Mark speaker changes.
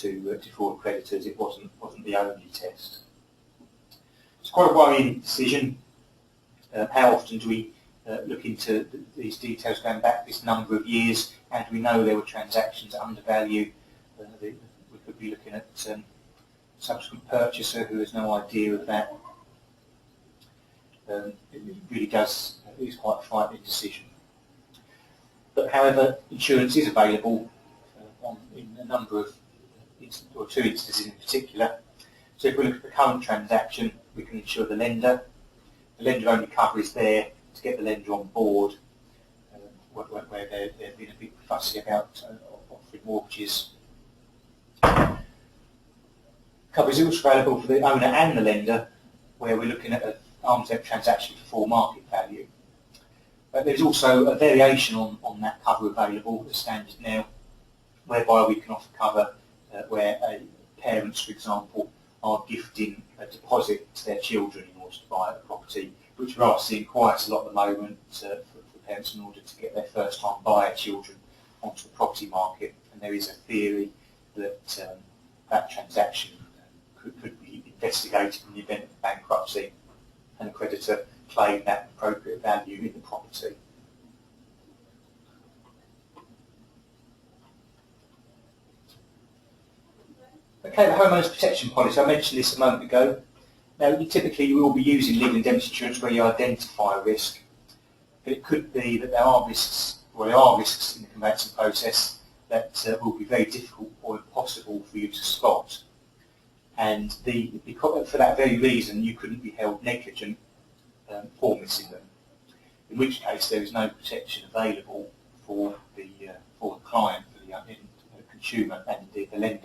Speaker 1: to defraud creditors. It wasn't the only test. It's quite a worrying decision. How often do we look into these details going back this number of years, and we know there were transactions at undervalue? We could be looking at subsequent purchaser who has no idea of that. It really does, it is quite a frightening decision. But however, insurance is available in a number of, or 2 instances in particular. So if we look at the current transaction, we can insure the lender. The lender only cover is there to get the lender on board, where they've been a bit fussy about offering mortgages. Cover is also available for the owner and the lender, where we're looking at an arm's length transaction for full market value. But there's also a variation on that cover available as standard now, whereby we can offer cover where parents, for example, are gifting a deposit to their children in order to buy a property, which we are seeing quite a lot at the moment for parents in order to get their first-time buyer children onto the property market. And there is a theory that that transaction could be investigated in the event of bankruptcy and a creditor claim that appropriate value in the property. Okay, the homeowners protection policy. I mentioned this a moment ago. Now, you will be using legal indemnity insurance where you identify a risk, but it could be that there are risks in the conveyancing process that will be very difficult or impossible for you to spot. And for that very reason, you couldn't be held negligent for missing them, in which case there is no protection available for the client, for the consumer, and indeed the lender.